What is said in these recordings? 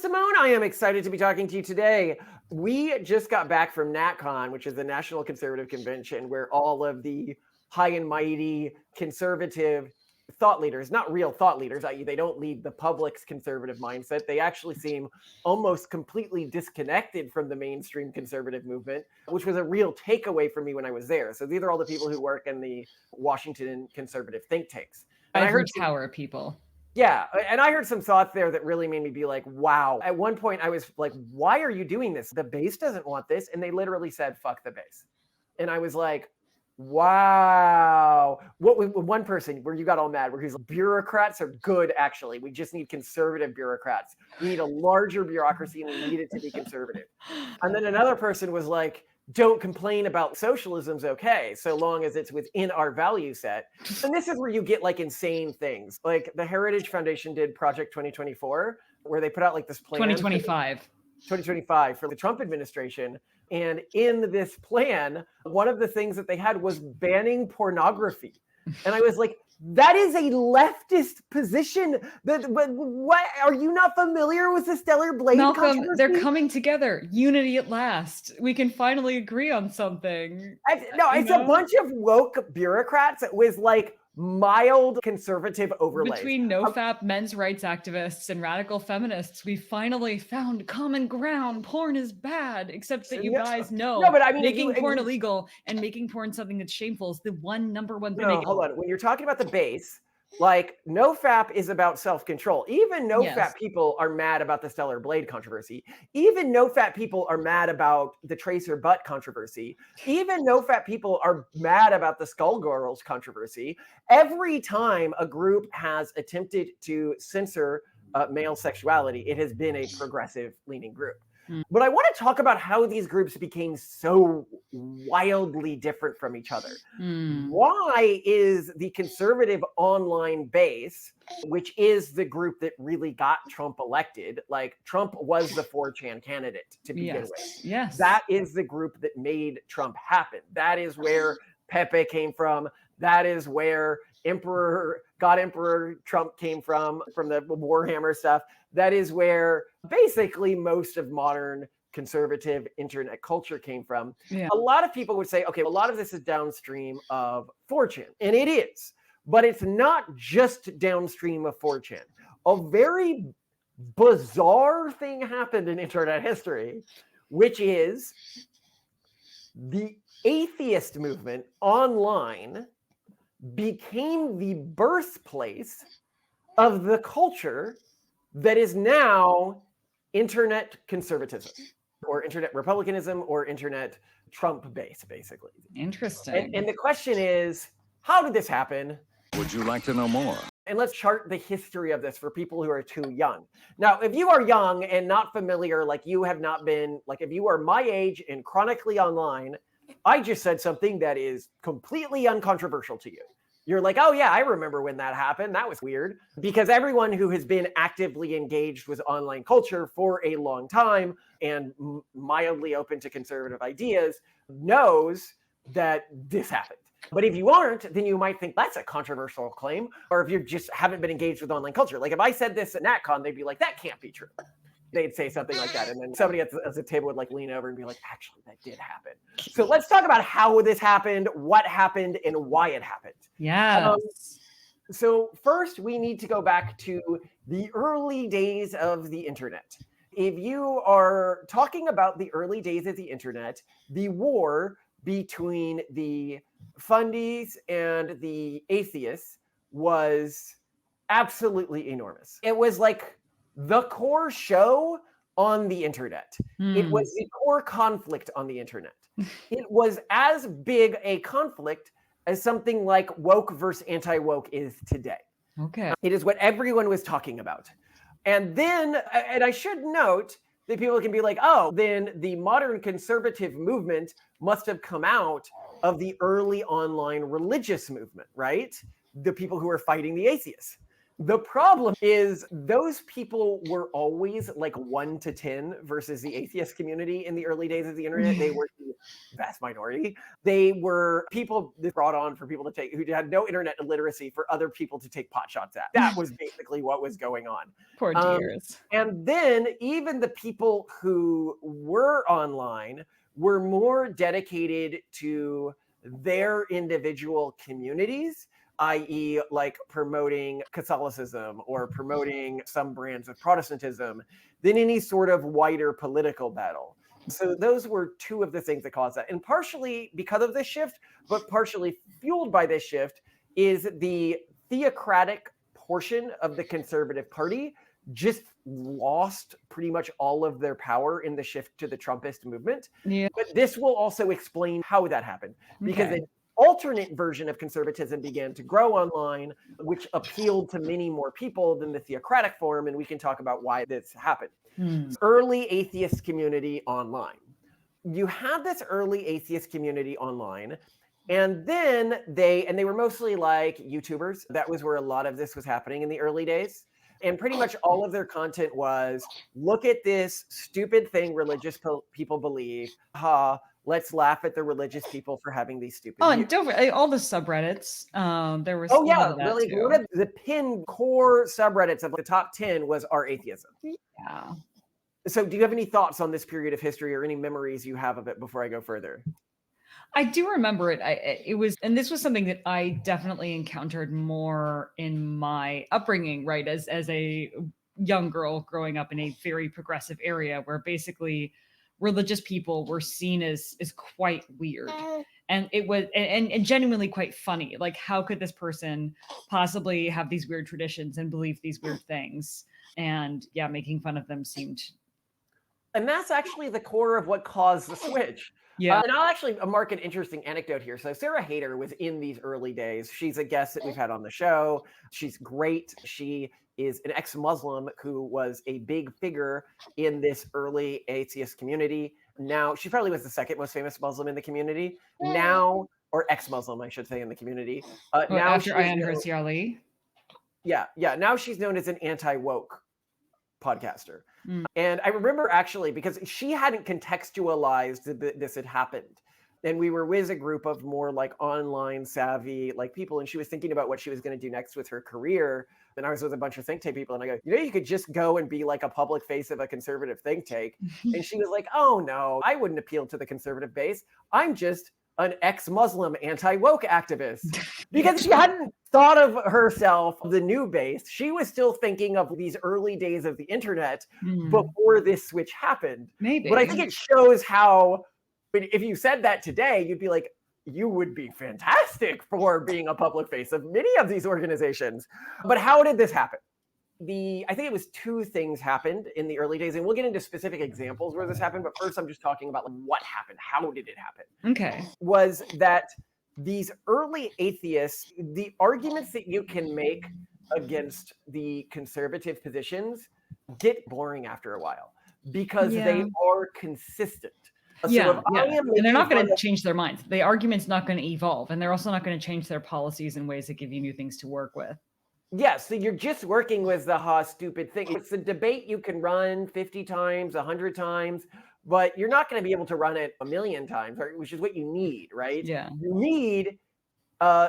Simone. I am excited to be talking to you today. We just got back from NatCon, which is the National Conservative Convention, where all of the high and mighty conservative thought leaders, not real thought leaders, i.e. they don't lead the public's conservative mindset. They actually seem almost completely disconnected from the mainstream conservative movement, which was a real takeaway for me when I was there. So these are all the people who work in the Washington conservative think tanks. And Ivory Tower people. Yeah, and I heard some thoughts there that really made me be like, wow. At one point, I was like, why are you doing this? The base doesn't want this. And they literally said, fuck the base. And I was like, wow. What one person where you got all mad, where he's like, bureaucrats are good, actually. We just need conservative bureaucrats. We need a larger bureaucracy and we need it to be conservative. And then another person was like, don't complain about socialism's okay, so long as it's within our value set. And this is where you get like insane things. Like the Heritage Foundation did Project 2024, where they put out like this plan. 2025 for the Trump administration. And in this plan, one of the things that they had was banning pornography. And I was like, that is a leftist position. What are you not familiar with the Stellar Blade? Malcolm, they're coming together. Unity at last. We can finally agree on something. It's a bunch of woke bureaucrats with like mild conservative overlays. Between no-fap men's rights activists and radical feminists, we finally found common ground. Porn is bad, except that you guys know making porn illegal and making porn something that's shameful is the number one thing. No, hold on. When you're talking about the base, like no-fap is about self-control. Even no-fap people are mad about the Stellar Blade controversy. Even no-fap people are mad about the Tracer butt controversy. Even no-fap people are mad about the Skullgirls controversy. Every time a group has attempted to censor male sexuality, it has been a progressive-leaning group. But I want to talk about how these groups became so wildly different from each other. Why is the conservative online base, which is the group that really got Trump elected, like Trump was the 4chan candidate to begin with. Yes. That is the group that made Trump happen. That is where Pepe came from. That is where Emperor Trump came from the Warhammer stuff. That is where basically most of modern conservative internet culture came from. A lot of people would say, okay, a lot of this is downstream of 4chan, and it is, but it's not just downstream of 4chan. A very bizarre thing happened in internet history, which is the atheist movement online became the birthplace of the culture that is now internet conservatism or internet republicanism or internet Trump base, basically. Interesting. And the question is, how did this happen? Would you like to know more? And let's chart the history of this for people who are too young. Now, if you are young and not familiar, like you have not been, like if you are my age and chronically online, I just said something that is completely uncontroversial to you. You're like, oh yeah, I remember when that happened. That was weird. Because everyone who has been actively engaged with online culture for a long time and mildly open to conservative ideas knows that this happened. But if you aren't, then you might think that's a controversial claim. Or if you just haven't been engaged with online culture. Like if I said this at NatCon, they'd be like, that can't be true. They'd say something like that. And then somebody at the table would like lean over and be like, actually, that did happen. So let's talk about how this happened, what happened, and why it happened. Yeah. So first, we need to go back to the early days of the internet. If you are talking about the early days of the internet, the war between the fundies and the atheists was absolutely enormous. It was like the core show on the internet. It was the core conflict on the internet. It was as big a conflict as something like woke versus anti-woke is today. Okay. It is what everyone was talking about. And then, and I should note that people can be like, oh, then the modern conservative movement must have come out of the early online religious movement, right? The people who were fighting the atheists. The problem is those people were always like 1 to 10 versus the atheist community in the early days of the internet. They were the vast minority. They were people that brought on for people to take who had no internet literacy for other people to take pot shots at. That was basically what was going on. Poor dears. And then even the people who were online were more dedicated to their individual communities, i.e., like promoting Catholicism or promoting some brands of Protestantism, than any sort of wider political battle. So those were two of the things that caused that. And partially because of this shift, but partially fueled by this shift, is the theocratic portion of the Conservative Party just lost pretty much all of their power in the shift to the Trumpist movement. Yeah. But this will also explain how that happened, because an alternate version of conservatism began to grow online, which appealed to many more people than the theocratic form, and we can talk about why this happened. Early atheist community online. You had this early atheist community online, and then they were mostly like YouTubers. That was where a lot of this was happening in the early days. And pretty much all of their content was, look at this stupid thing religious people believe. Let's laugh at the religious people for having these stupid views. And don't all the subreddits. There was really too. One of the pinned core subreddits of the top 10 was Our Atheism. Yeah. So do you have any thoughts on this period of history or any memories you have of it before I go further? I do remember it. And this was something that I definitely encountered more in my upbringing, right? As a young girl growing up in a very progressive area where basically religious people were seen as quite weird. And it was, and genuinely quite funny. Like, how could this person possibly have these weird traditions and believe these weird things? And yeah, making fun of them seemed. And that's actually the core of what caused the switch. Yeah. And I'll actually mark an interesting anecdote here. So Sarah Hayter was in these early days. She's a guest that we've had on the show. She's great. She is an ex-Muslim who was a big figure in this early atheist community. Now, she probably was the second most famous Muslim in the community. Now, or ex-Muslim, I should say, in the community. Now after Ayaan Hirsi Ali? Yeah. Now she's known as an anti-woke podcaster. And I remember actually, because she hadn't contextualized that this had happened. And we were with a group of more like online savvy like people, and she was thinking about what she was going to do next with her career. And I was with a bunch of think tank people, and I go, you could just go and be like a public face of a conservative think tank. And she was like, oh no, I wouldn't appeal to the conservative base. I'm just an ex-Muslim anti-woke activist. Because she hadn't thought of herself the new base. She was still thinking of these early days of the internet before this switch happened. Maybe. But I think it shows how, if you said that today, you'd be like, you would be fantastic for being a public face of many of these organizations. But how did this happen? I think it was two things happened in the early days, and we'll get into specific examples where this happened. But first, I'm just talking about what happened. How did it happen? Okay. Was that these early atheists, the arguments that you can make against the conservative positions get boring after a while because they are consistent. And they're not going to change their minds. The argument's not going to evolve, and they're also not going to change their policies in ways that give you new things to work with. Yeah, so you're just working with the stupid thing. It's a debate you can run 50 times, 100 times, but you're not going to be able to run it a million times, which is what you need, right? Yeah. You need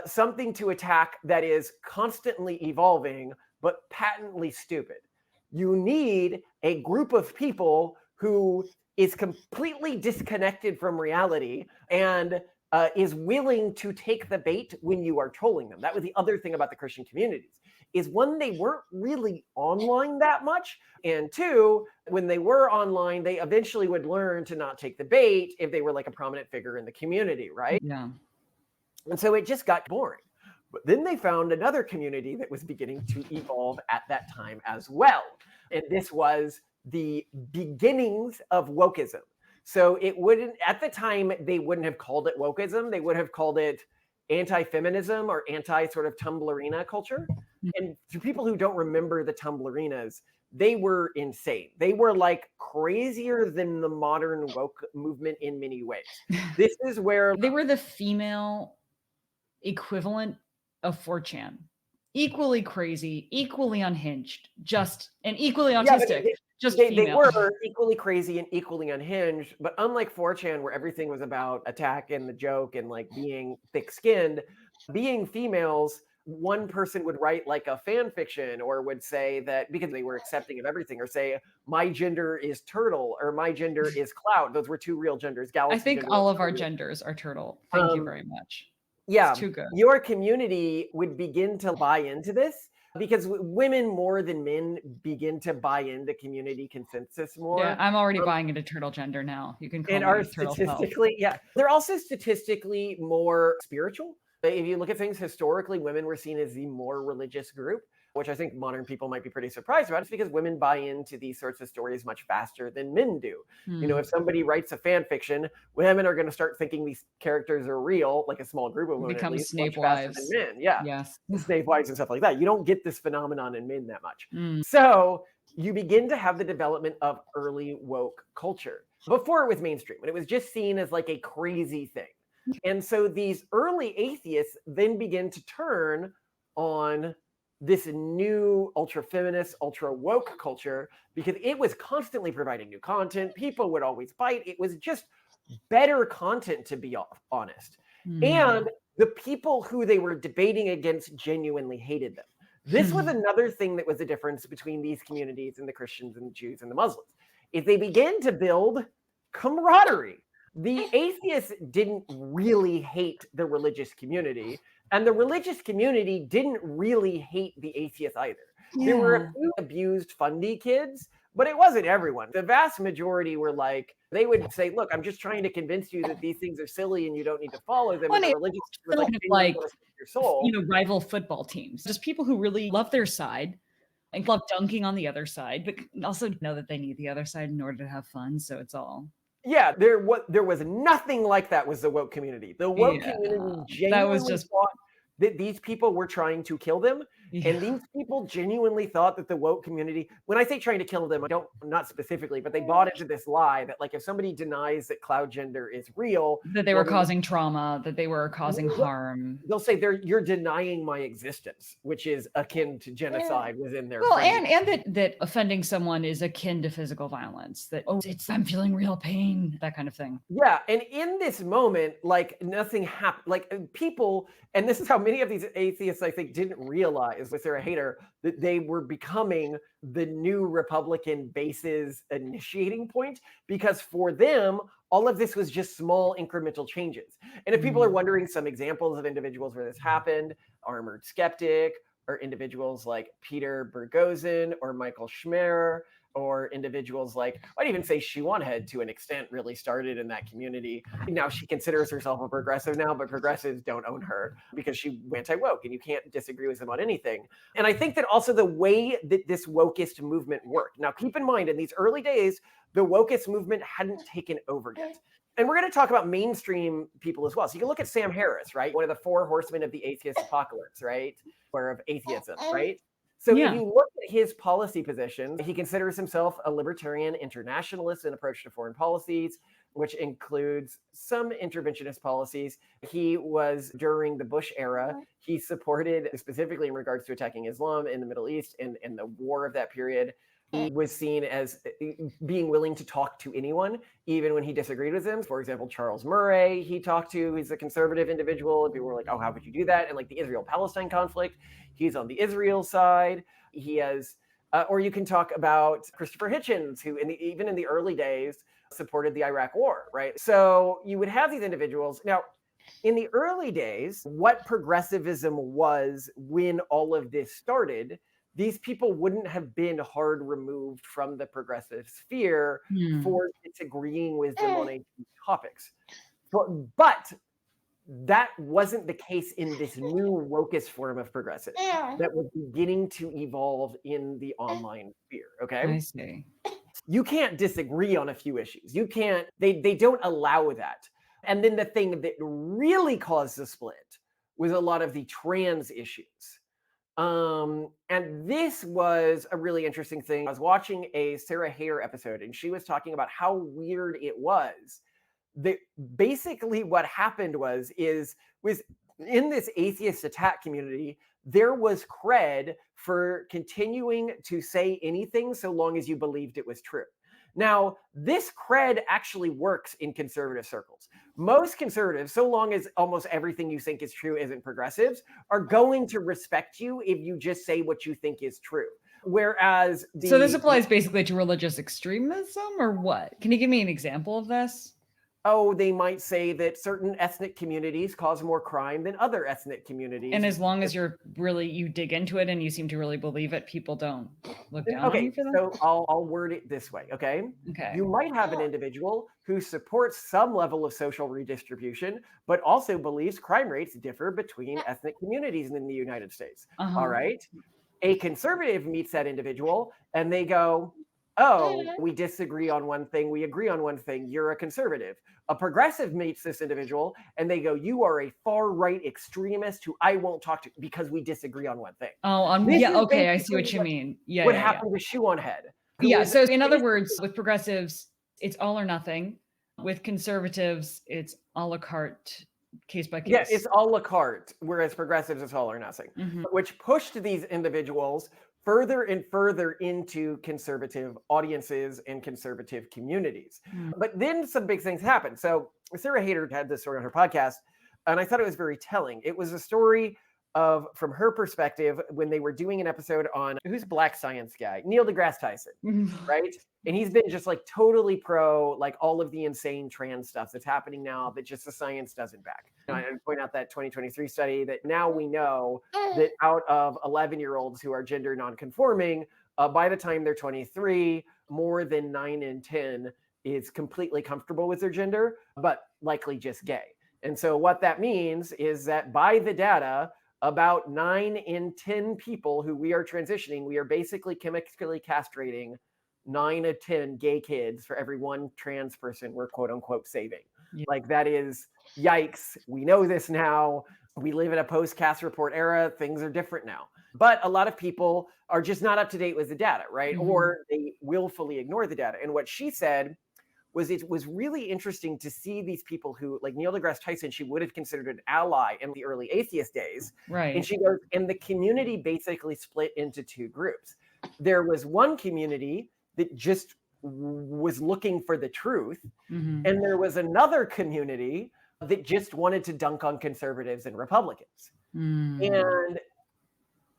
something to attack that is constantly evolving, but patently stupid. You need a group of people who is completely disconnected from reality and is willing to take the bait when you are trolling them. That was the other thing about the Christian communities, is one, they weren't really online that much, and two, when they were online, they eventually would learn to not take the bait if they were like a prominent figure in the community, right? Yeah. And so it just got boring. But then they found another community that was beginning to evolve at that time as well. And this was the beginnings of wokeism. So it wouldn't, at the time, they wouldn't have called it wokeism. They would have called it anti-feminism or anti-sort of Tumblrina culture. And for people who don't remember the Tumblrinas, they were insane. They were like crazier than the modern woke movement in many ways. This is where they were the female equivalent of 4chan. equally crazy, equally unhinged, and equally autistic. They were equally crazy and equally unhinged, but unlike 4chan, where everything was about attack and the joke and like being thick-skinned, being females, one person would write like a fan fiction or would say that because they were accepting of everything, or say my gender is turtle or my gender is cloud. Those were two real genders. I think all of our genders are turtle. Thank you very much. Yeah, it's too good. Your community would begin to buy into this, because women more than men begin to buy into community consensus more. Yeah, I'm already buying into turtle gender now. You can call me turtle statistically, yeah. They're also statistically more spiritual. If you look at things historically, women were seen as the more religious group, which I think modern people might be pretty surprised about. It's because women buy into these sorts of stories much faster than men do. You know, if somebody writes a fan fiction, women are going to start thinking these characters are real, like a small group of women, become at least, Snape much faster wives. than men. Yeah, yes, Snape wives and stuff like that. You don't get this phenomenon in men that much. So you begin to have the development of early woke culture. Before it was mainstream, and it was just seen as like a crazy thing. And so these early atheists then begin to turn on this new ultra feminist, ultra woke culture, because it was constantly providing new content. People would always bite. It was just better content, to be honest. And the people who they were debating against genuinely hated them. This was another thing that was the difference between these communities and the Christians and the Jews and the Muslims, is they began to build camaraderie. The atheists didn't really hate the religious community, and the religious community didn't really hate the atheists either. There were a few abused fundy kids, but it wasn't everyone. The vast majority were like, they would say, look, I'm just trying to convince you that these things are silly and you don't need to follow them. And the religious was like your soul. You know, rival football teams, just people who really love their side and love dunking on the other side, but also know that they need the other side in order to have fun. So it's all. Yeah, there was nothing like that with the woke community. The woke community genuinely thought that these people were trying to kill them. And these people genuinely thought that the woke community, when I say trying to kill them, I don't, not specifically, but they bought into this lie that like if somebody denies that cloud gender is real, that they were causing trauma, that they were causing harm. They'll say you're denying my existence, which is akin to genocide within their and that offending someone is akin to physical violence. That I'm feeling real pain, that kind of thing. Yeah, and in this moment, like nothing happened. Like people, and this is how many of these atheists I think didn't realize with their hater that they were becoming the new Republican base's initiating point, because for them all of this was just small incremental changes. And if people are wondering some examples of individuals where this happened, Armored Skeptic, or individuals like Peter Bergozin or Michael Schmer, or individuals like, I'd even say Shiwanhead to an extent really started in that community. Now she considers herself a progressive now, but progressives don't own her because she went anti-woke, and you can't disagree with them on anything. And I think that also the way that this wokeist movement worked. Now keep in mind, in these early days, the wokeist movement hadn't taken over yet. And we're going to talk about mainstream people as well. So you can look at Sam Harris, right? One of the 4 horsemen of the atheist apocalypse, right? Or of atheism, right? So if you look at his policy positions, he considers himself a libertarian internationalist in approach to foreign policies, which includes some interventionist policies. He was, during the Bush era, he supported, specifically in regards to attacking Islam in the Middle East and the war of that period, he was seen as being willing to talk to anyone, even when he disagreed with them. For example, Charles Murray, he talked to, he's a conservative individual, and people were like, oh, how could you do that? And like the Israel-Palestine conflict, he's on the Israel side. He has, or you can talk about Christopher Hitchens, who even in the early days supported the Iraq war, right? So you would have these individuals. Now, in the early days, what progressivism was when all of this started, these people wouldn't have been hard removed from the progressive sphere for disagreeing with them on a few topics. But that wasn't the case in this new wokest form of progressive that was beginning to evolve in the online sphere, okay? I see. You can't disagree on a few issues. You can't, they don't allow that. And then the thing that really caused the split was a lot of the trans issues. And this was a really interesting thing. I was watching a Sarah Hare episode, and she was talking about how weird it was. That basically what happened was in this atheist attack community, there was cred for continuing to say anything so long as you believed it was true. Now, this cred actually works in conservative circles. Most conservatives, so long as almost everything you think is true isn't progressives, are going to respect you if you just say what you think is true. Whereas so this applies basically to religious extremism, or what? Can you give me an example of this? Oh, they might say that certain ethnic communities cause more crime than other ethnic communities. And as long as you dig into it and you seem to really believe it, people don't look down on you for that? So I'll word it this way, okay? You might have an individual who supports some level of social redistribution, but also believes crime rates differ between ethnic communities in the United States. All right? A conservative meets that individual and they go, oh, we disagree on one thing, we agree on one thing, you're a conservative. A progressive meets this individual and they go, you are a far-right extremist who I won't talk to because we disagree on one thing. Okay, I see what you mean. Yeah. What happened with Shoe on Head? Yeah, so in other words, with progressives, it's all or nothing. With conservatives, it's a la carte, case by case. Yeah, it's a la carte, whereas progressives, it's all or nothing, which pushed these individuals further and further into conservative audiences and conservative communities. But then some big things happened. So Sarah Hayter had this story on her podcast, and I thought it was very telling. It was a story of, from her perspective, when they were doing an episode on who's black science guy, Neil deGrasse Tyson, right? And he's been just like totally pro, like all of the insane trans stuff that's happening now that just the science doesn't back. I point out that 2023 study that now we know that out of 11-year-olds who are gender nonconforming, by the time they're 23, more than 9 in 10 is completely comfortable with their gender, but likely just gay. And so what that means is that by the data, about 9 in 10 people who we are transitioning, we are basically chemically castrating 9 of 10 gay kids for every one trans person we're quote unquote saving. Yeah. Like that is yikes. We know this now. We live in a post-Cass report era. Things are different now. But a lot of people are just not up to date with the data, right? Or they willfully ignore the data. And what she said was it was really interesting to see these people who, like Neil deGrasse Tyson, she would have considered an ally in the early atheist days. Right. And she goes, and the community basically split into two groups. There was one community that just was looking for the truth. And there was another community that just wanted to dunk on conservatives and Republicans. And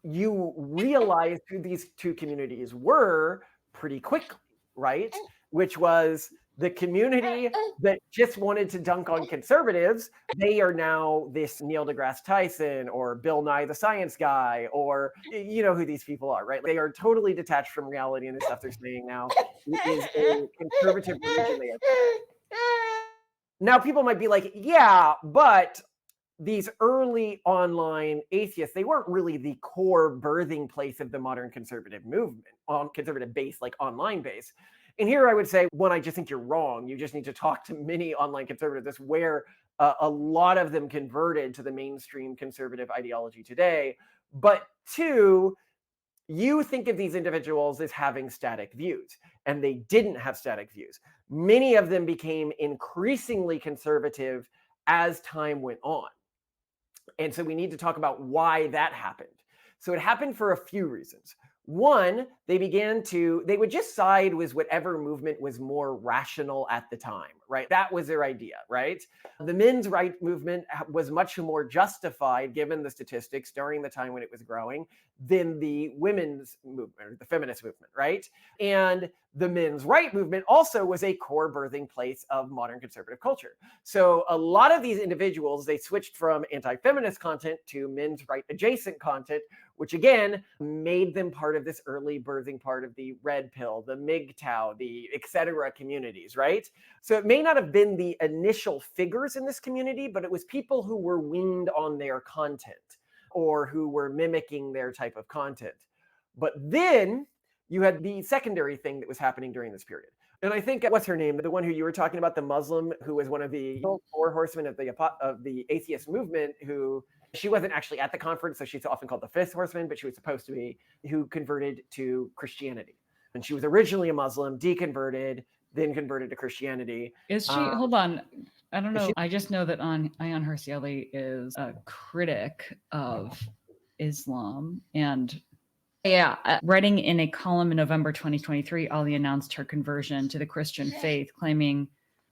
you realize who these two communities were pretty quickly, right? Which was the community that just wanted to dunk on conservatives. They are now this Neil deGrasse Tyson or Bill Nye the Science Guy, or you know who these people are, right? They are totally detached from reality and the stuff they're saying now. It is a conservative religion they are. Now people might be like, yeah, but these early online atheists, they weren't really the core birthing place of the modern conservative movement, on conservative base, like online base. And here I would say, one, I just think you're wrong. You just need to talk to many online conservatives. That's where a lot of them converted to the mainstream conservative ideology today. But two, you think of these individuals as having static views, and they didn't have static views. Many of them became increasingly conservative as time went on. And so we need to talk about why that happened. So it happened for a few reasons. One, they would just side with whatever movement was more rational at the time, right? That was their idea, right? The men's rights movement was much more justified, given the statistics during the time when it was growing, than the women's movement, or the feminist movement, right? And the men's rights movement also was a core birthing place of modern conservative culture. So a lot of these individuals, they switched from anti-feminist content to men's rights adjacent content, which again made them part of this early birthing part of the red pill, the MGTOW, the etc. communities, right? So it may not have been the initial figures in this community, but it was people who were weaned on their content or who were mimicking their type of content. But then you had the secondary thing that was happening during this period. And I think, what's her name? The one who you were talking about, the Muslim who was one of the 4 horsemen of the atheist movement, who she wasn't actually at the conference, so she's often called the 5th horseman, but she was supposed to be, who converted to Christianity. And she was originally a Muslim, deconverted, then converted to Christianity. Is she? Hold on. I don't know. I just know that Ayaan Hirsi Ali is a critic of Islam. And writing in a column in November 2023, Ali announced her conversion to the Christian faith, claiming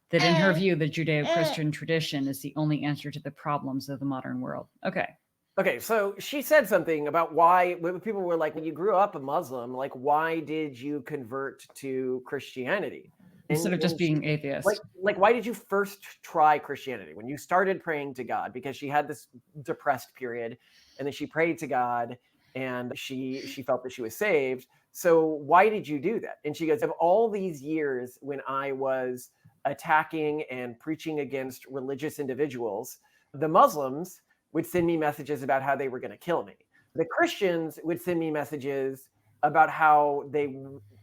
that in her view, the Judeo-Christian tradition is the only answer to the problems of the modern world. Okay, so she said something about why when people were like, when you grew up a Muslim, like, why did you convert to Christianity? Instead of just being atheist. Like, why did you first try Christianity when you started praying to God? Because she had this depressed period, and then she prayed to God, and she felt that she was saved. So why did you do that? And she goes, of all these years when I was attacking and preaching against religious individuals, the Muslims would send me messages about how they were going to kill me. The Christians would send me messages about how they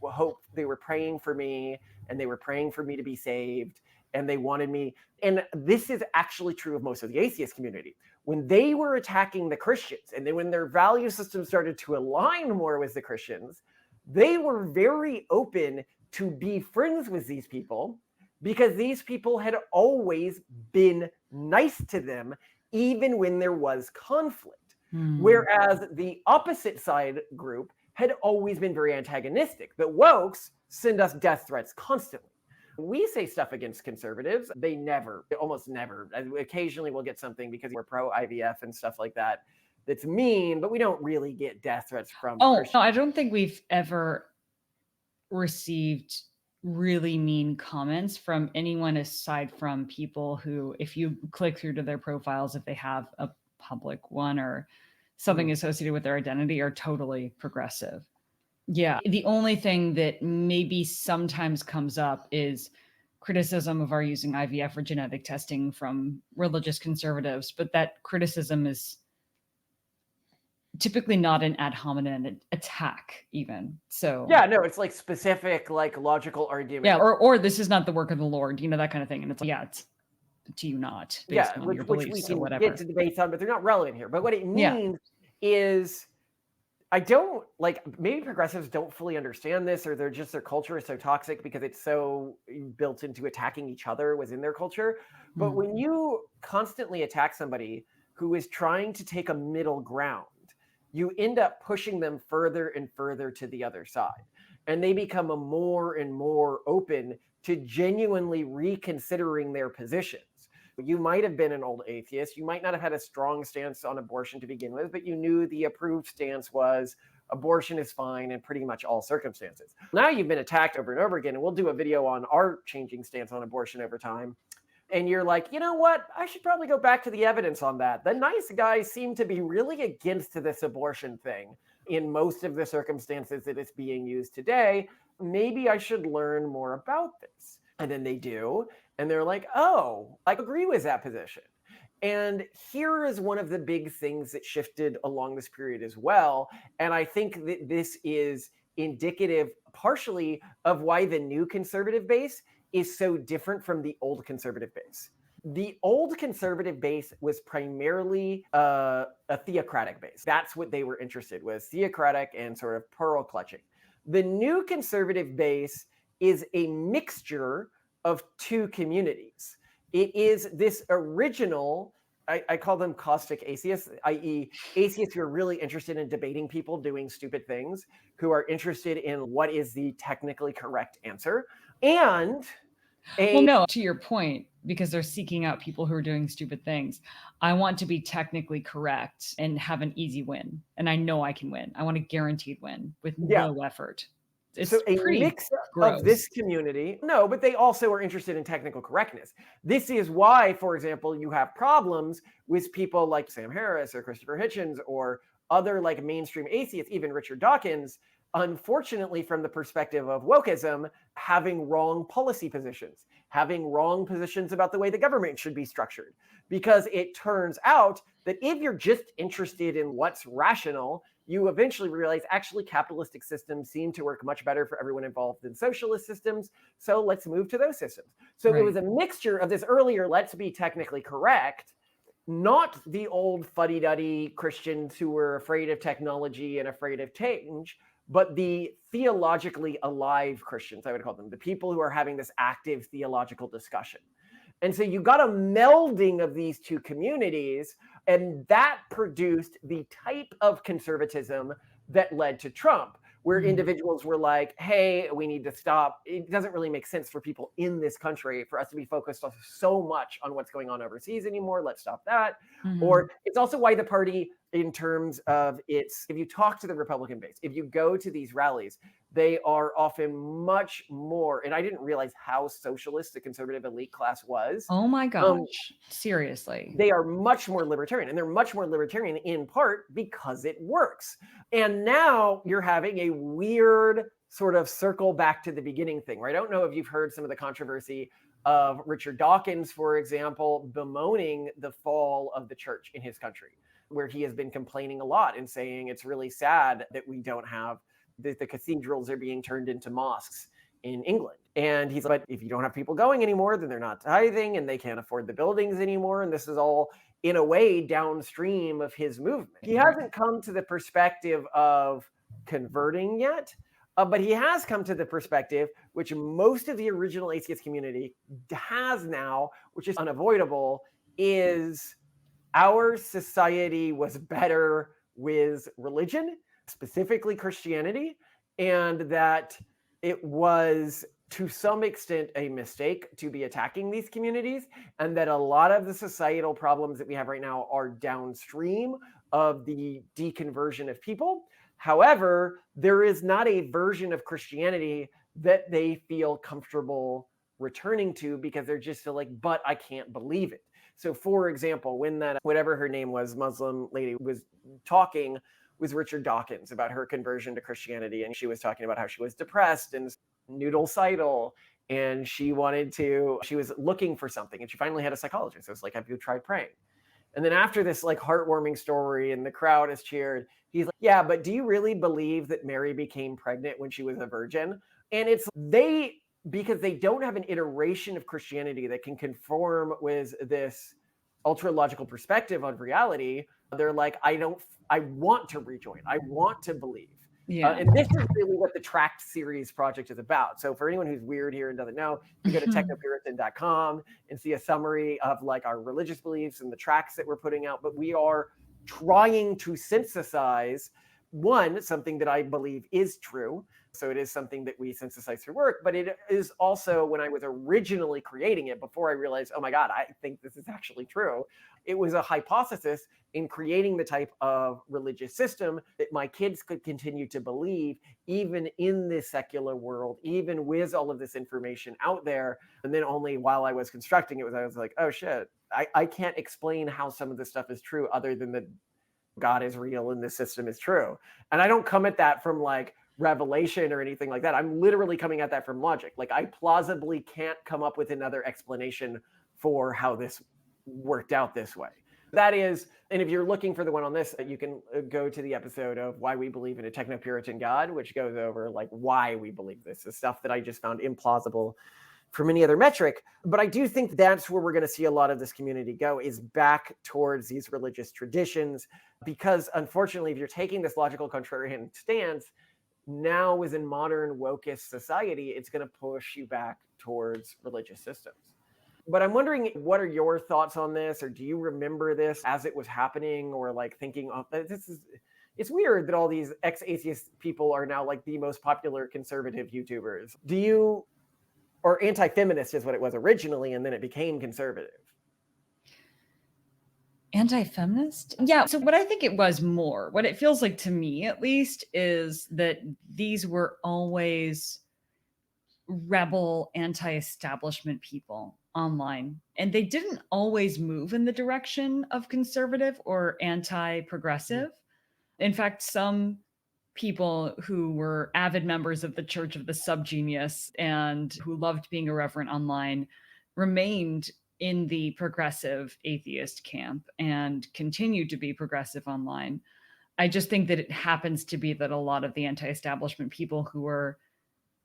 hoped, they were praying for me, and they were praying for me to be saved, and they wanted me. And this is actually true of most of the atheist community. When they were attacking the Christians, and then when their value system started to align more with the Christians, they were very open to be friends with these people, because these people had always been nice to them, even when there was conflict. Whereas the opposite side group had always been very antagonistic. The wokes send us death threats constantly. We say stuff against conservatives. They never, almost never. Occasionally we'll get something because we're pro-IVF and stuff like that that's mean, but we don't really get death threats from Christians. No, I don't think we've ever received really mean comments from anyone aside from people who, if you click through to their profiles, if they have a public one or something associated with their identity, are totally progressive. Yeah. The only thing that maybe sometimes comes up is criticism of our using IVF for genetic testing from religious conservatives, but that criticism is typically not an ad hominem attack even. So yeah, no, it's like specific, like logical argument. Yeah, or this is not the work of the Lord, that kind of thing. And it's like, yeah, it's to you not based on your beliefs, which we can or whatever. get to debates on, but they're not relevant here. But what it means is, I don't like, maybe progressives don't fully understand this, or their culture is so toxic because it's so built into attacking each other within their culture. But when you constantly attack somebody who is trying to take a middle ground, you end up pushing them further and further to the other side. And they become more and more open to genuinely reconsidering their positions. You might have been an old atheist. You might not have had a strong stance on abortion to begin with, but you knew the approved stance was abortion is fine in pretty much all circumstances. Now you've been attacked over and over again, and we'll do a video on our changing stance on abortion over time. And you're like, you know what? I should probably go back to the evidence on that. The nice guys seem to be really against this abortion thing in most of the circumstances that it's being used today. Maybe I should learn more about this. And then they do. And they're like, oh, I agree with that position. And here is one of the big things that shifted along this period as well. And I think that this is indicative partially of why the new conservative base is so different from the old conservative base. The old conservative base was primarily a theocratic base. That's what they were interested in, was theocratic and sort of pearl clutching. The new conservative base is a mixture of two communities. It is this original, I call them caustic atheists, i.e. atheists who are really interested in debating people doing stupid things, who are interested in what is the technically correct answer. And well, no, to your point, because they're seeking out people who are doing stupid things. I want to be technically correct and have an easy win. And I know I can win. I want a guaranteed win with no effort. It's so a mix of this community. No, but they also are interested in technical correctness. This is why, for example, you have problems with people like Sam Harris or Christopher Hitchens or other like mainstream atheists, even Richard Dawkins, unfortunately, from the perspective of wokeism, having wrong policy positions, having wrong positions about the way the government should be structured. Because it turns out that if you're just interested in what's rational, you eventually realize actually capitalistic systems seem to work much better for everyone involved than socialist systems. So let's move to those systems. So It was a mixture of this earlier, let's be technically correct, not the old fuddy-duddy Christians who were afraid of technology and afraid of change, but the theologically alive Christians, I would call them, the people who are having this active theological discussion. And so you got a melding of these two communities, and that produced the type of conservatism that led to Trump, where individuals were like, hey, we need to stop. It doesn't really make sense for people in this country for us to be focused on so much on what's going on overseas anymore. Let's stop that. Or it's also why the party, in terms of its, if you talk to the Republican base, if you go to these rallies, they are often much more, and I didn't realize how socialist the conservative elite class was. Oh my gosh, seriously. They are much more libertarian, and they're much more libertarian in part because it works. And now you're having a weird sort of circle back to the beginning thing, right? I don't know if you've heard some of the controversy of Richard Dawkins, for example, bemoaning the fall of the church in his country, where he has been complaining a lot and saying it's really sad that we don't have the cathedrals are being turned into mosques in England. And he's like, but if you don't have people going anymore, then they're not tithing and they can't afford the buildings anymore. And this is all in a way downstream of his movement. He hasn't come to the perspective of converting yet, but he has come to the perspective, which most of the original atheist community has now, which is unavoidable, is our society was better with religion, specifically Christianity, and that it was to some extent a mistake to be attacking these communities, and that a lot of the societal problems that we have right now are downstream of the deconversion of people. However, there is not a version of Christianity that they feel comfortable returning to because they're just like, but I can't believe it. So for example, when that, whatever her name was, Muslim lady was talking with Richard Dawkins about her conversion to Christianity, and she was talking about how she was depressed and noodle-sidal, and she was looking for something, and she finally had a psychologist. It was like, have you tried praying? And then after this like heartwarming story and the crowd has cheered, he's like, yeah, but do you really believe that Mary became pregnant when she was a virgin? And it's because they don't have an iteration of Christianity that can conform with this ultra-logical perspective on reality. They're like, I want to rejoin. I want to believe. Yeah. And this is really what the Tract series project is about. So for anyone who's weird here and doesn't know, you go to technopuritan.com and see a summary of like our religious beliefs and the tracts that we're putting out. But we are trying to synthesize, one, something that I believe is true. So it is something that we synthesize through work, but it is also, when I was originally creating it, before I realized, oh my God, I think this is actually true, it was a hypothesis in creating the type of religious system that my kids could continue to believe, even in this secular world, even with all of this information out there. And then only while I was constructing it, I was like, oh shit, I can't explain how some of this stuff is true other than that God is real and this system is true. And I don't come at that from like revelation or anything like that. I'm literally coming at that from logic. Like I plausibly can't come up with another explanation for how this worked out this way. That is, and if you're looking for the one on this, you can go to the episode of Why We Believe in a Techno-Puritan God, which goes over like why we believe this, the stuff that I just found implausible from any other metric. But I do think that's where we're going to see a lot of this community go, is back towards these religious traditions, because unfortunately, if you're taking this logical contrarian stance, now within modern wokeist society, it's going to push you back towards religious systems. But I'm wondering, what are your thoughts on this? Or do you remember this as it was happening, or like thinking, oh, it's weird that all these ex-atheist people are now like the most popular conservative YouTubers. Or anti-feminist is what it was originally, and then it became conservative. Anti-feminist? Yeah. So what I think it was more, what it feels like to me at least, is that these were always rebel, anti-establishment people online. And they didn't always move in the direction of conservative or anti-progressive. In fact, some people who were avid members of the Church of the Subgenius and who loved being irreverent online remained in the progressive atheist camp and continued to be progressive online. I just think that it happens to be that a lot of the anti-establishment people who were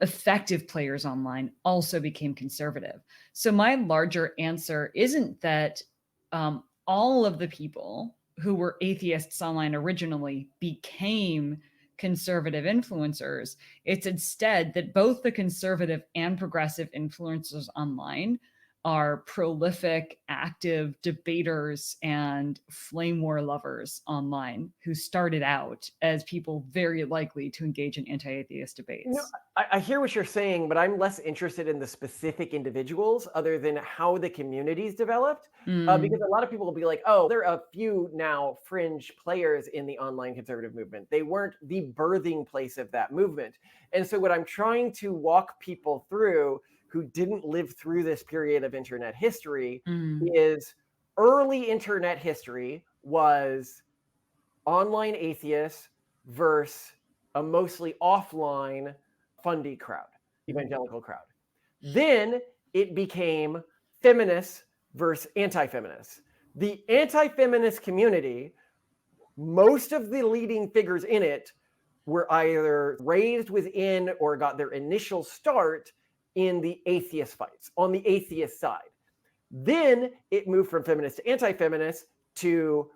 effective players online also became conservative. So my larger answer isn't that all of the people who were atheists online originally became conservative influencers. It's instead that both the conservative and progressive influencers online are prolific, active debaters and flame war lovers online who started out as people very likely to engage in anti-atheist debates. No, I hear what you're saying, but I'm less interested in the specific individuals other than how the communities developed. Because a lot of people will be like, oh, there are a few now fringe players in the online conservative movement. They weren't the birthing place of that movement. And so what I'm trying to walk people through who didn't live through this period of internet history is early internet history was online atheists versus a mostly offline fundy crowd, evangelical crowd. Then it became feminists versus anti-feminists. The anti-feminist community, most of the leading figures in it were either raised within or got their initial start in the atheist fights, on the atheist side. Then it moved from feminist to anti-feminist to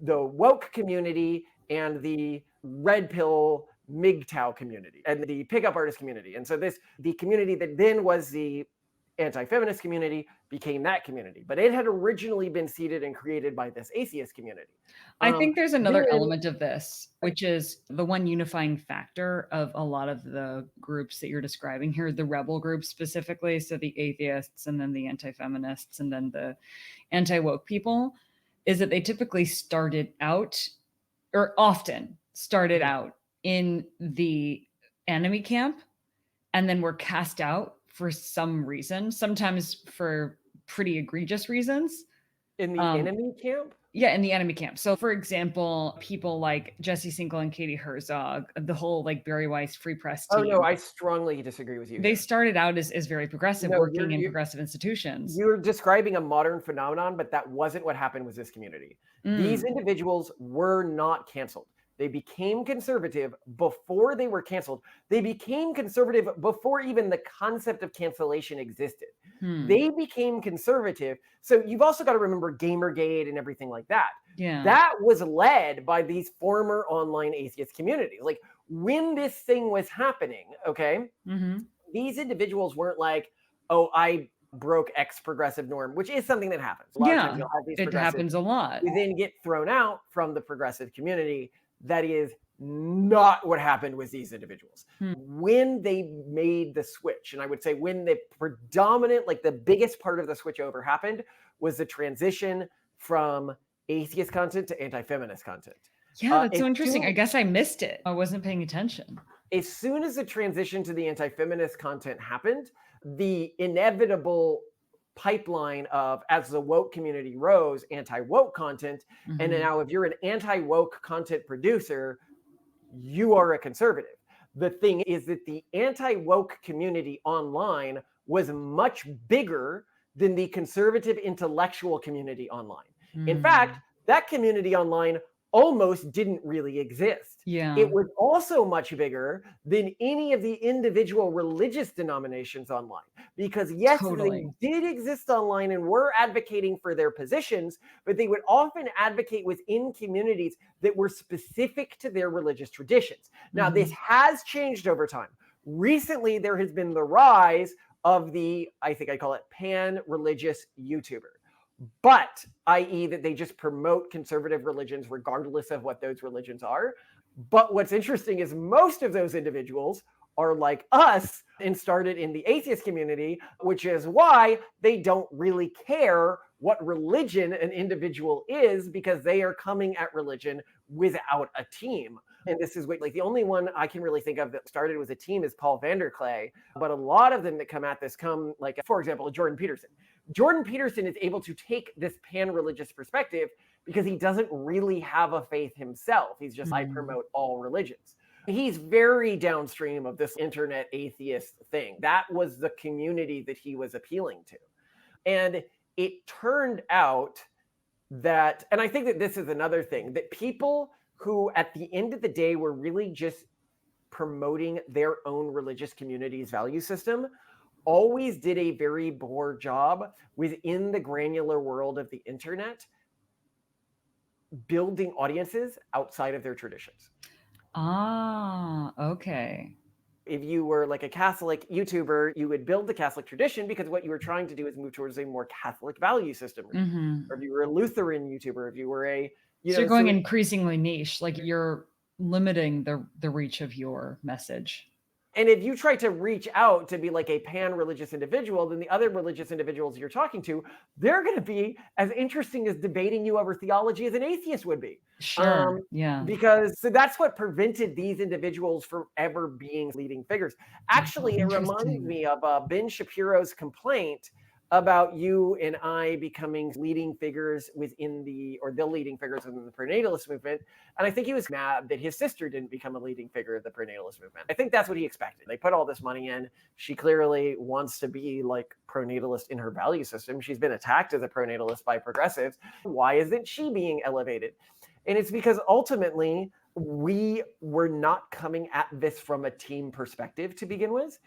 the woke community and the red pill MGTOW community and the pickup artist community. And so the community that then was the anti-feminist community became that community, but it had originally been seeded and created by this atheist community. I think there's another element of this, which is the one unifying factor of a lot of the groups that you're describing here, the rebel groups specifically, so the atheists and then the anti-feminists and then the anti-woke people, is that they typically started out, or often started out in the enemy camp and then were cast out for some reason, sometimes for pretty egregious reasons. In the enemy camp? Yeah, in the enemy camp. So for example, people like Jesse Sinkel and Katie Herzog, the whole like Barry Weiss Free Press team. Oh no, I strongly disagree with you. They started out as very progressive, working in progressive institutions. You're describing a modern phenomenon, but that wasn't what happened with this community. These individuals were not canceled. They became conservative before they were canceled. They became conservative before even the concept of cancellation existed. They became conservative. So you've also got to remember GamerGate and everything like that. Yeah. That was led by these former online atheist communities. Like when this thing was happening, okay, these individuals weren't like, oh, I broke X progressive norm, which is something that happens. A lot of times you'll have these it happens a lot. You then get thrown out from the progressive community. That is not what happened with these individuals. When they made the switch, and I would say when the predominant, like the biggest part of the switch over happened, was the transition from atheist content to anti-feminist content. Yeah, that's so interesting. I guess I missed it. I wasn't paying attention. As soon as the transition to the anti-feminist content happened, the inevitable pipeline of, as the woke community rose, anti-woke content. And now if you're an anti-woke content producer, you are a conservative. The thing is that the anti-woke community online was much bigger than the conservative intellectual community online. In fact, that community online almost didn't really exist. Yeah. It was also much bigger than any of the individual religious denominations online. Because yes, they did exist online and were advocating for their positions, but they would often advocate within communities that were specific to their religious traditions. Now, this has changed over time. Recently, there has been the rise of the, I think I call it pan-religious YouTuber. But, i.e. that they just promote conservative religions regardless of what those religions are. But what's interesting is most of those individuals are like us and started in the atheist community, which is why they don't really care what religion an individual is, because they are coming at religion without a team. And this is like the only one I can really think of that started with a team is Paul Vanderklay. But a lot of them that come at this come like, for example, Jordan Peterson. Jordan Peterson is able to take this pan-religious perspective because he doesn't really have a faith himself. He's just, I promote all religions. He's very downstream of this internet atheist thing. That was the community that he was appealing to. And it turned out that, and I think that this is another thing, that people who at the end of the day were really just promoting their own religious community's value system always did a very poor job within the granular world of the internet, building audiences outside of their traditions. Ah, okay. If you were like a Catholic YouTuber, you would build the Catholic tradition because what you were trying to do is move towards a more Catholic value system. Or if you were a Lutheran YouTuber, if you were a, you're going increasingly niche, like you're limiting the reach of your message. And if you try to reach out to be like a pan-religious individual, then the other religious individuals you're talking to, they're going to be as interesting as debating you over theology as an atheist would be. Sure. Yeah. Because so that's what prevented these individuals from ever being leading figures. Actually, it reminds me of Ben Shapiro's complaint about you and I becoming leading figures within the leading figures within the pronatalist movement. And I think he was mad that his sister didn't become a leading figure of the pronatalist movement. I think that's what he expected. They put all this money in. She clearly wants to be like pronatalist in her value system. She's been attacked as a pronatalist by progressives. Why isn't she being elevated? And it's because ultimately we were not coming at this from a team perspective to begin with.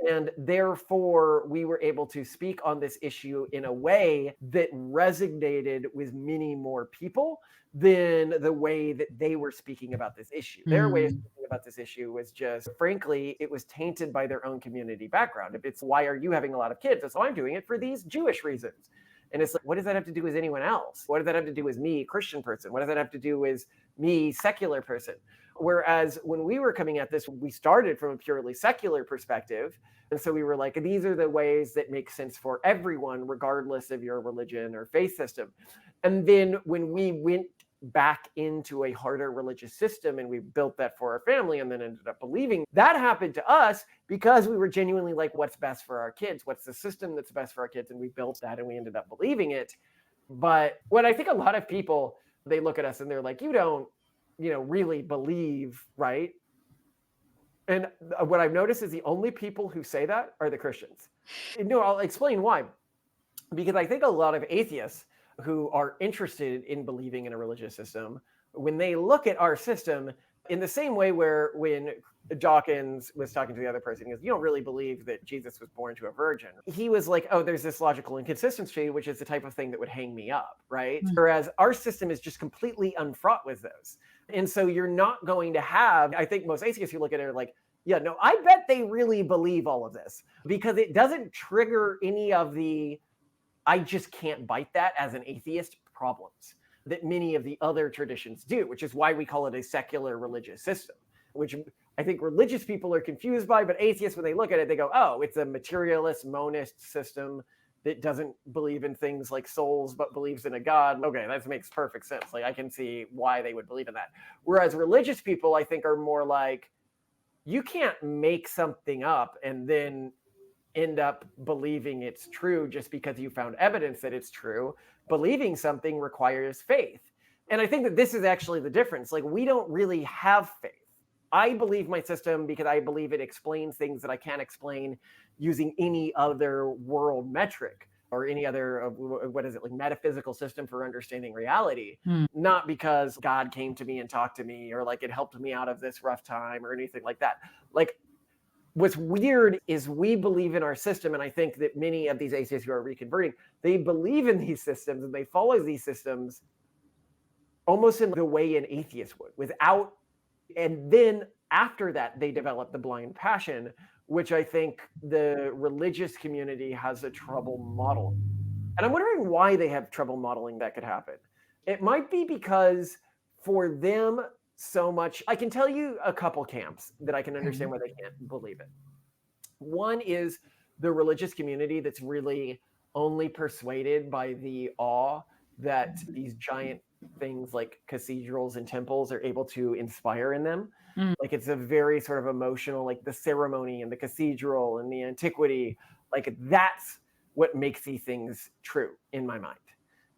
And therefore, we were able to speak on this issue in a way that resonated with many more people than the way that they were speaking about this issue. Their way of speaking about this issue was just, frankly, it was tainted by their own community background. If it's, why are you having a lot of kids? It's, I'm doing it for these Jewish reasons. And it's like, what does that have to do with anyone else? What does that have to do with me, Christian person? What does that have to do with me, secular person? Whereas when we were coming at this, we started from a purely secular perspective. And so we were like, these are the ways that make sense for everyone, regardless of your religion or faith system. And then when we went back into a harder religious system and we built that for our family and then ended up believing, that happened to us because we were genuinely like, what's best for our kids? What's the system that's best for our kids? And we built that and we ended up believing it. But what I think a lot of people, they look at us and they're like, you don't, really believe, right? And what I've noticed is the only people who say that are the Christians. No, I'll explain why. Because I think a lot of atheists who are interested in believing in a religious system, when they look at our system in the same way where when Dawkins was talking to the other person, he goes, you don't really believe that Jesus was born to a virgin. He was like, oh, there's this logical inconsistency, which is the type of thing that would hang me up, right? Whereas our system is just completely unfraught with those. And so you're not going to have, I think most atheists who look at it are like, yeah, no, I bet they really believe all of this because it doesn't trigger any of the, I just can't bite that as an atheist problems that many of the other traditions do, which is why we call it a secular religious system, which I think religious people are confused by, but atheists, when they look at it, they go, oh, it's a materialist monist system that doesn't believe in things like souls, but believes in a God. Okay, that makes perfect sense. Like I can see why they would believe in that. Whereas religious people, I think, are more like, you can't make something up and then end up believing it's true just because you found evidence that it's true. Believing something requires faith. And I think that this is actually the difference. Like we don't really have faith. I believe my system because I believe it explains things that I can't explain using any other world metric or any other, like metaphysical system for understanding reality. Not because God came to me and talked to me or like it helped me out of this rough time or anything like that. Like what's weird is we believe in our system. And I think that many of these atheists who are reconverting, they believe in these systems and they follow these systems almost in the way an atheist would without. And then after that, they develop the blind passion, which I think the religious community has a trouble modeling. And I'm wondering why they have trouble modeling that could happen. It might be because for them, so much, I can tell you a couple camps that I can understand why they can't believe it. One is the religious community that's really only persuaded by the awe that these giant things like cathedrals and temples are able to inspire in them. Like it's a very sort of emotional, like the ceremony and the cathedral and the antiquity, like that's what makes these things true in my mind.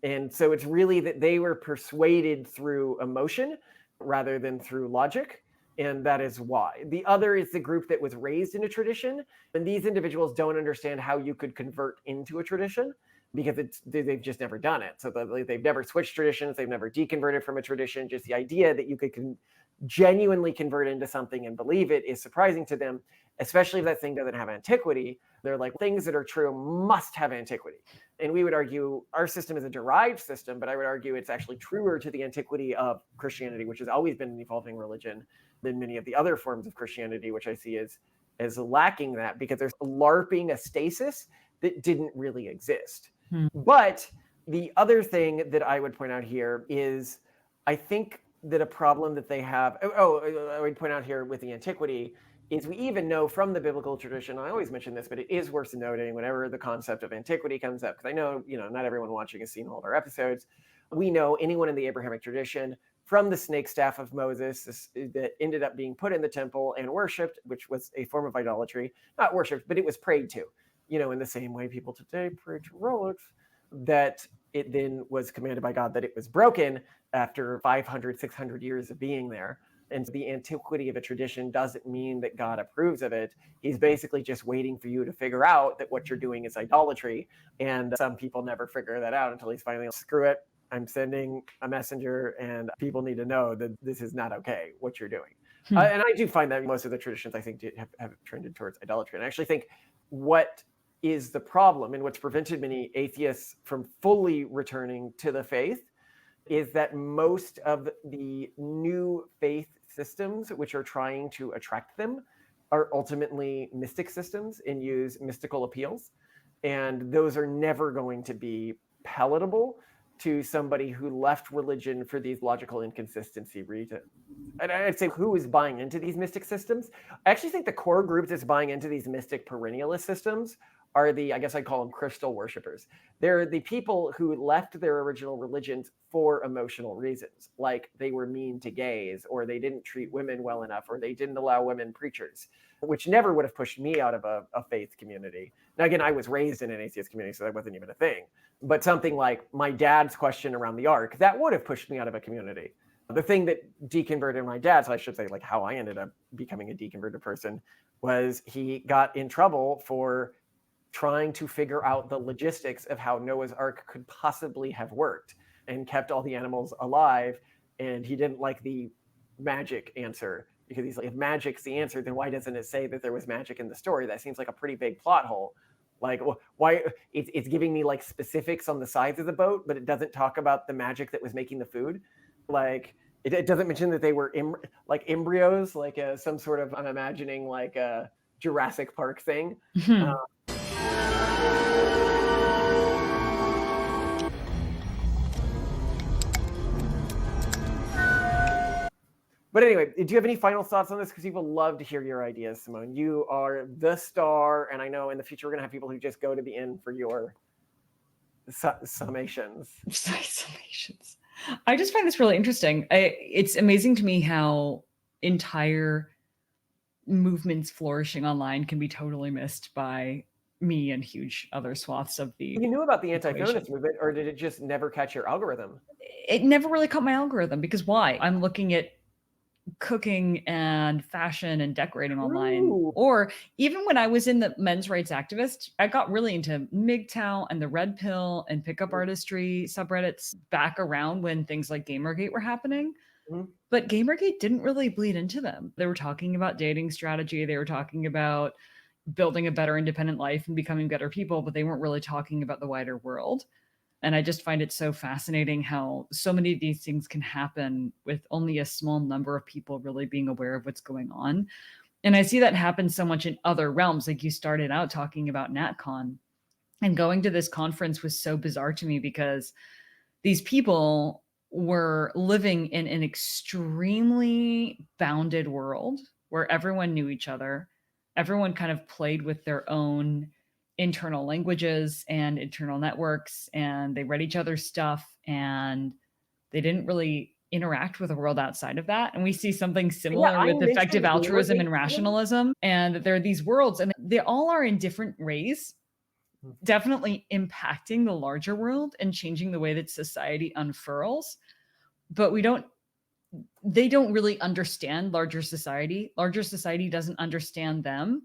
And so it's really that they were persuaded through emotion rather than through logic. And that is why. The other is the group that was raised in a tradition. And these individuals don't understand how you could convert into a tradition because they've just never done it. So they've never switched traditions. They've never deconverted from a tradition. Just the idea that you could genuinely convert into something and believe it is surprising to them, especially if that thing doesn't have antiquity. They're like, things that are true must have antiquity. And we would argue our system is a derived system, but I would argue it's actually truer to the antiquity of Christianity, which has always been an evolving religion, than many of the other forms of Christianity, which I see as as lacking that because there's LARPing a stasis that didn't really exist. But the other thing that I would point out here is, I think that a problem that they have, I would point out here with the antiquity, is we even know from the biblical tradition, I always mention this, but it is worth noting whenever the concept of antiquity comes up, because I know, not everyone watching has seen all of our episodes. We know anyone in the Abrahamic tradition, from the snake staff of Moses that ended up being put in the temple and worshipped, which was a form of idolatry, not worshipped, but it was prayed to, in the same way people today pray to relics, that it then was commanded by God that it was broken after 500, 600 years of being there. And the antiquity of a tradition doesn't mean that God approves of it. He's basically just waiting for you to figure out that what you're doing is idolatry. And some people never figure that out until he's finally like, screw it, I'm sending a messenger and people need to know that this is not okay, what you're doing. And I do find that most of the traditions, I think, have trended towards idolatry. And I actually think what is the problem and what's prevented many atheists from fully returning to the faith is that most of the new faith systems which are trying to attract them are ultimately mystic systems and use mystical appeals. And those are never going to be palatable to somebody who left religion for these logical inconsistency reasons. And I'd say who is buying into these mystic systems? I actually think the core group that's buying into these mystic perennialist systems are I guess I'd call them crystal worshipers. They're the people who left their original religions for emotional reasons, like they were mean to gays, or they didn't treat women well enough, or they didn't allow women preachers, which never would have pushed me out of a faith community. Now, again, I was raised in an atheist community, so that wasn't even a thing. But something like my dad's question around the ark, that would have pushed me out of a community. The thing that deconverted my dad, so I should say like how I ended up becoming a deconverted person, was he got in trouble for trying to figure out the logistics of how Noah's Ark could possibly have worked and kept all the animals alive. And he didn't like the magic answer because he's like, if magic's the answer, then why doesn't it say that there was magic in the story? That seems like a pretty big plot hole. Like, why it's giving me like specifics on the sides of the boat, but it doesn't talk about the magic that was making the food. Like, it doesn't mention that they were like embryos, like some sort of, I'm imagining like a Jurassic Park thing. But anyway, do you have any final thoughts on this? Because people love to hear your ideas, Simone. You are the star, and I know in the future we're going to have people who just go to the end for your summations. Summations. I just find this really interesting. It's amazing to me how entire movements flourishing online can be totally missed by me and huge other swaths of the. You knew about the anti-feminist movement, or did it just never catch your algorithm? It never really caught my algorithm, because why? I'm looking at cooking and fashion and decorating online. Ooh. Or even when I was in the men's rights activist, I got really into MGTOW and the red pill and pickup artistry subreddits back around when things like GamerGate were happening. But GamerGate didn't really bleed into them. They were talking about dating strategy. They were talking about building a better independent life and becoming better people, but they weren't really talking about the wider world. And I just find it so fascinating how so many of these things can happen with only a small number of people really being aware of what's going on. And I see that happen so much in other realms. Like you started out talking about NatCon, and going to this conference was so bizarre to me because these people were living in an extremely bounded world where everyone knew each other. Everyone kind of played with their own internal languages and internal networks, and they read each other's stuff, and they didn't really interact with the world outside of that. And we see something similar with effective altruism and rationalism, and that there are these worlds, and they all are in different ways, definitely impacting the larger world and changing the way that society unfurls. But they don't really understand larger society. Larger society doesn't understand them.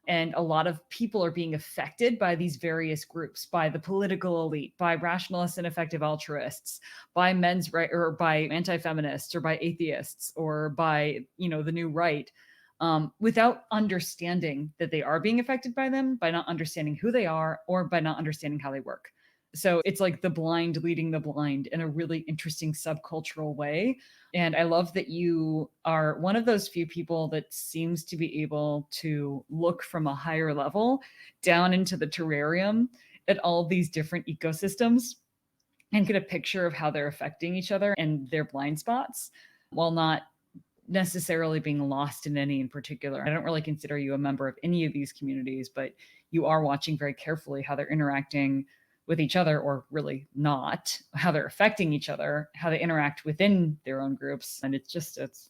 And a lot of people are being affected by these various groups, by the political elite, by rationalists and effective altruists, by men's right, or by anti-feminists, or by atheists, or by, the new right, without understanding that they are being affected by them, by not understanding who they are, or by not understanding how they work. So it's like the blind leading the blind in a really interesting subcultural way. And I love that you are one of those few people that seems to be able to look from a higher level down into the terrarium at all these different ecosystems and get a picture of how they're affecting each other and their blind spots, while not necessarily being lost in any in particular. I don't really consider you a member of any of these communities, but you are watching very carefully how they're interacting with each other, or really not, how they're affecting each other, how they interact within their own groups. And it's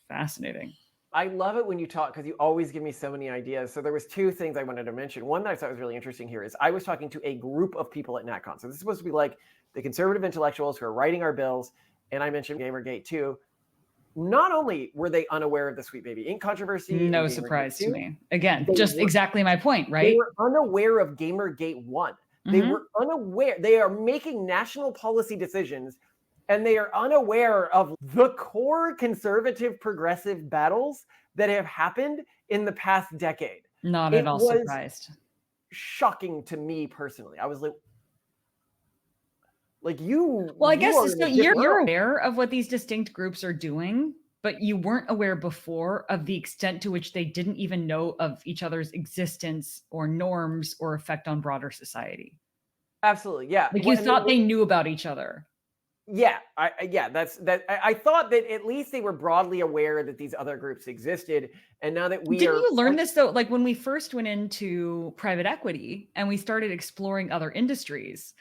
fascinating. I love it when you talk, because you always give me so many ideas. So there was two things I wanted to mention. One that I thought was really interesting here is I was talking to a group of people at NatCon. So this is supposed to be like the conservative intellectuals who are writing our bills. And I mentioned GamerGate too. Not only were they unaware of the Sweet Baby Inc. controversy. No surprise to me. Again, just exactly my point, right? They were unaware of GamerGate 1. They were unaware. They are making national policy decisions, and they are unaware of the core conservative progressive battles that have happened in the past decade. Not at all surprised. Shocking to me personally. I was like you. Well, I guess so you're aware of what these distinct groups are doing, but you weren't aware before of the extent to which they didn't even know of each other's existence or norms or effect on broader society. Absolutely, yeah. Like you thought they knew about each other. Yeah, I thought that at least they were broadly aware that these other groups existed, and now that didn't you learn this though? Like when we first went into private equity and we started exploring other industries,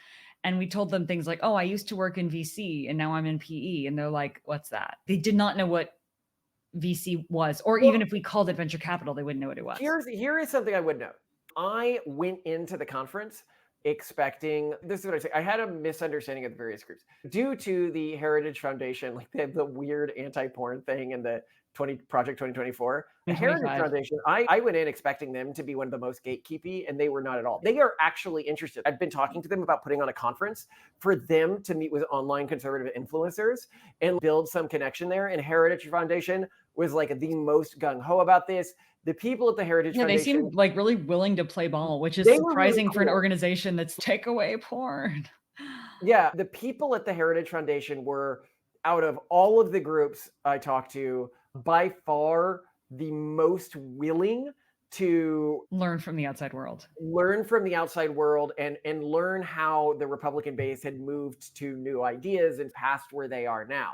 and we told them things like, "Oh, I used to work in VC and now I'm in PE," and they're like, "What's that?" They did not know what VC was, or even if we called it venture capital, they wouldn't know what it was. Here is something I would know. I went into the conference expecting, this is what I say, I had a misunderstanding of the various groups due to the Heritage Foundation, like they have the weird anti-porn thing and the Project 2024. The Heritage Foundation, I went in expecting them to be one of the most gatekeepy, and they were not at all. They are actually interested. I've been talking to them about putting on a conference for them to meet with online conservative influencers and build some connection there. And Heritage Foundation was like the most gung-ho about this. The people at the Heritage Foundation, they seem like really willing to play ball, which is surprising for an organization that's take away porn. Yeah, the people at the Heritage Foundation were, out of all of the groups I talked to, by far the most willing to learn from the outside world, and learn how the Republican base had moved to new ideas and past where they are now.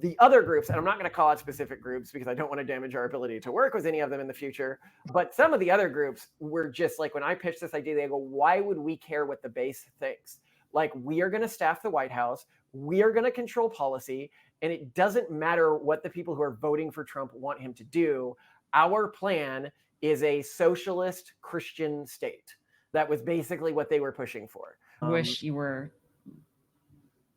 The other groups, and I'm not going to call out specific groups because I don't want to damage our ability to work with any of them in the future, but some of the other groups were just like, when I pitched this idea, they go, why would we care what the base thinks? Like, we are going to staff the White House, we are going to control policy, and it doesn't matter what the people who are voting for Trump want him to do. Our plan is a socialist Christian state. That was basically what they were pushing for. I wish you were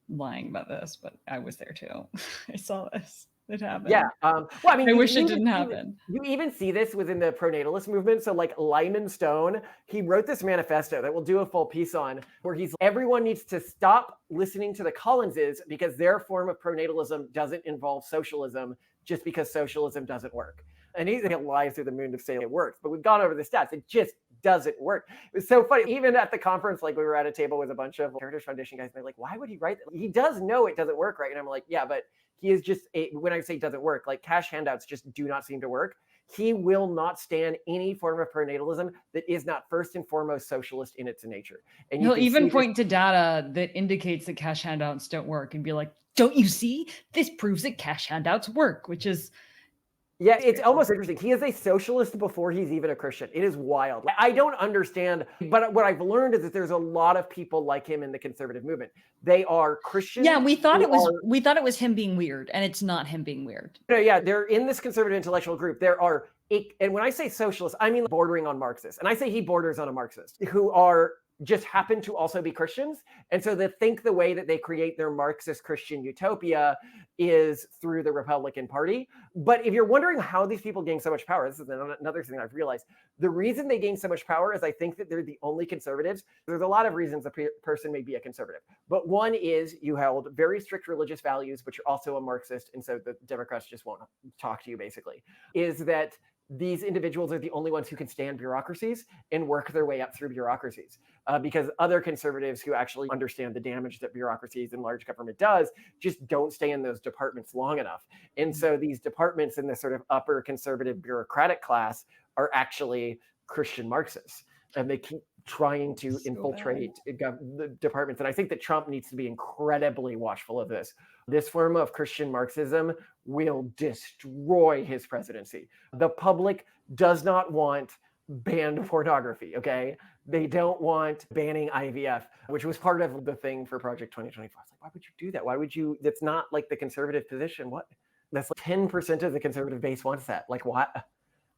lying about this, but I was there too. I saw this. It happened. Yeah. Well, I mean, I wish it didn't happen. You even see this within the pronatalist movement. So like Lyman Stone, he wrote this manifesto that we'll do a full piece on, where everyone needs to stop listening to the Collinses because their form of pronatalism doesn't involve socialism just because socialism doesn't work. And he's going to lie through the moon to say it works. But we've gone over the stats. It just doesn't work. It was so funny. Even at the conference, like we were at a table with a bunch of Heritage Foundation guys, and they're like, why would he write that? He does know it doesn't work, right? And I'm like, yeah, but he is just, when I say doesn't work, like cash handouts just do not seem to work. He will not stand any form of pronatalism that is not first and foremost socialist in its nature. And he'll even point to data that indicates that cash handouts don't work and be like, don't you see? This proves that cash handouts work, which is... Yeah, it's almost interesting. He is a socialist before he's even a Christian. It is wild. I don't understand, but what I've learned is that there's a lot of people like him in the conservative movement. They are Christians. Yeah, we thought it was him being weird, and it's not him being weird. No, yeah, they're in this conservative intellectual group. There are, and when I say socialist, I mean bordering on Marxist, and I say he borders on a Marxist, who are just happen to also be Christians. And so they think the way that they create their Marxist Christian utopia is through the Republican Party. But if you're wondering how these people gain so much power, this is another thing I've realized. The reason they gain so much power is I think that they're the only conservatives. There's a lot of reasons a person may be a conservative. But one is you held very strict religious values, but you're also a Marxist. And so the Democrats just won't talk to you, basically. Is that these individuals are the only ones who can stand bureaucracies and work their way up through bureaucracies, because other conservatives who actually understand the damage that bureaucracies and large government does just don't stay in those departments long enough. And so these departments in this sort of upper conservative bureaucratic class are actually Christian Marxists, and they keep trying to infiltrate the departments. And I think that Trump needs to be incredibly watchful of this. This form of Christian Marxism will destroy his presidency. The public does not want banned pornography, okay? They don't want banning IVF, which was part of the thing for Project 2025. It's like, why would you do that? Why would you? That's not like the conservative position. What? That's like 10% of the conservative base wants that. Like, what?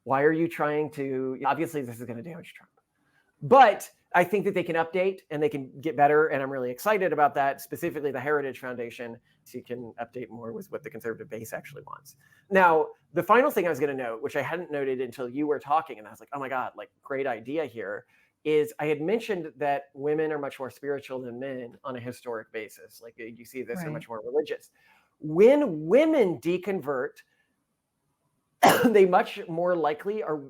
Why are you trying to? Obviously, this is going to damage Trump. But I think that they can update and they can get better. And I'm really excited about that, specifically the Heritage Foundation. So you can update more with what the conservative base actually wants. Now, the final thing I was going to note, which I hadn't noted until you were talking, and I was like, oh my God, like great idea here, is I had mentioned that women are much more spiritual than men on a historic basis. Like you see this, they're much more religious. When women deconvert, they much more likely are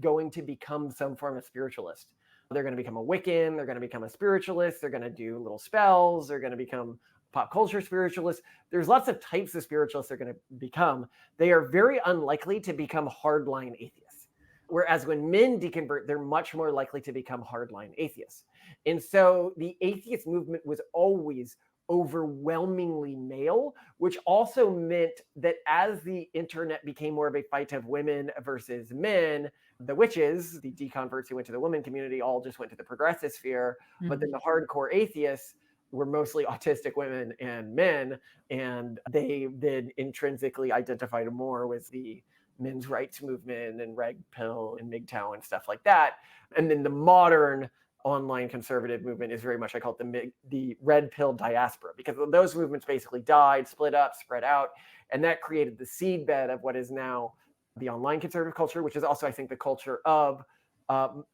going to become some form of spiritualist. They're going to become a Wiccan. They're going to become a spiritualist. They're going to do little spells. They're going to become pop culture spiritualists. There's lots of types of spiritualists they're going to become. They are very unlikely to become hardline atheists. Whereas when men deconvert, they're much more likely to become hardline atheists. And so the atheist movement was always overwhelmingly male, which also meant that as the internet became more of a fight of women versus men, the witches, the deconverts who went to the women community, all just went to the progressive sphere. Mm-hmm. But then the hardcore atheists were mostly autistic women and men, and they then intrinsically identified more with the men's rights movement and Red Pill and MGTOW and stuff like that. And then the modern online conservative movement is very much, I call it the Red Pill diaspora, because those movements basically died, split up, spread out, and that created the seedbed of what is now the online conservative culture, which is also, I think, the culture of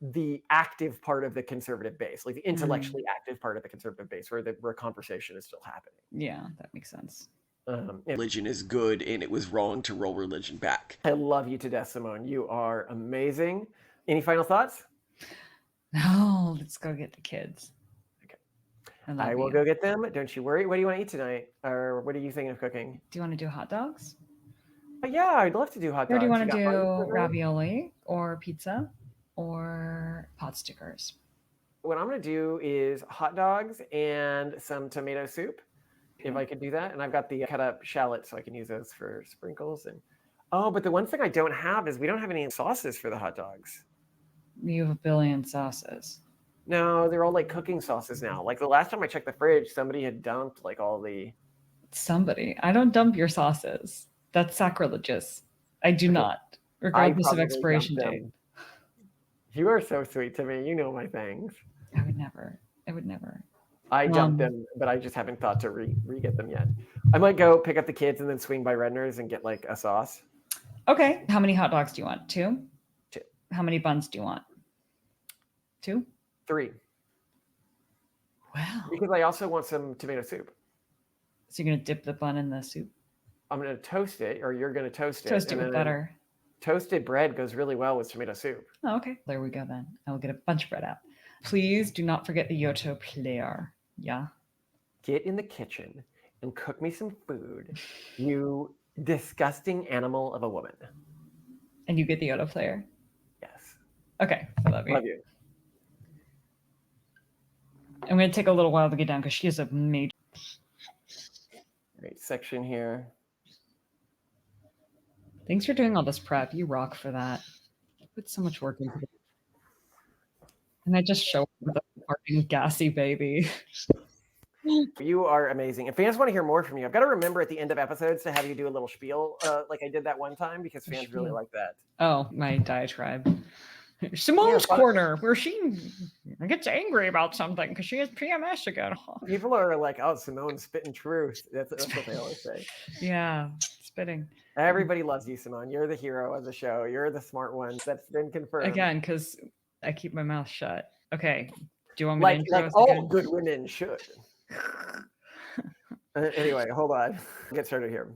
the active part of the conservative base, like the intellectually active part of the conservative base, where conversation is still happening. Yeah, that makes sense. Religion is good, and it was wrong to roll religion back. I love you to death, Simone. You are amazing. Any final thoughts? No, let's go get the kids. Okay. I will go get them. Don't you worry. What do you want to eat tonight? Or what are you thinking of cooking? Do you want to do hot dogs? Yeah, I'd love to do hot dogs. Or do you want to do ravioli or pizza or pot stickers? What I'm going to do is hot dogs and some tomato soup, if I could do that. And I've got the cut up shallots, so I can use those for sprinkles. And but the one thing I don't have is we don't have any sauces for the hot dogs. You have a billion sauces. No, they're all like cooking sauces now. Like the last time I checked the fridge, somebody had dumped like all the... Somebody. I don't dump your sauces. That's sacrilegious. I do not, regardless of expiration date. You are so sweet to me. You know my things. I would never. I dump them, but I just haven't thought to re-get them yet. I might go pick up the kids and then swing by Redner's and get like a sauce. Okay. How many hot dogs do you want? 2? 2. How many buns do you want? 2? 3. Wow. Because I also want some tomato soup. So you're going to dip the bun in the soup? I'm going to toast it, or you're going to toast it. Toast it with butter. Toasted bread goes really well with tomato soup. Oh, okay. There we go then. I will get a bunch of bread out. Please do not forget the Yoto player. Yeah. Get in the kitchen and cook me some food, you disgusting animal of a woman. And you get the Yoto player? Yes. Okay. I love you. Love you. I'm going to take a little while to get down because she is a major... Great section here. Thanks for doing all this prep. You rock for that. I put so much work into it. And I just show up with a fucking gassy baby. You are amazing. If fans want to hear more from you, I've got to remember at the end of episodes to have you do a little spiel like I did that one time, because fans really like that. Oh, my diatribe. Simone's corner, where she gets angry about something because she has PMS again. People are like, oh, Simone's spitting truth. That's what they always say. Yeah, spitting. Everybody loves you, Simone. You're the hero of the show. You're the smart one. That's been confirmed. Again, because I keep my mouth shut. Okay. Do you want me to intro like all good women should. Anyway, hold on. Get started here.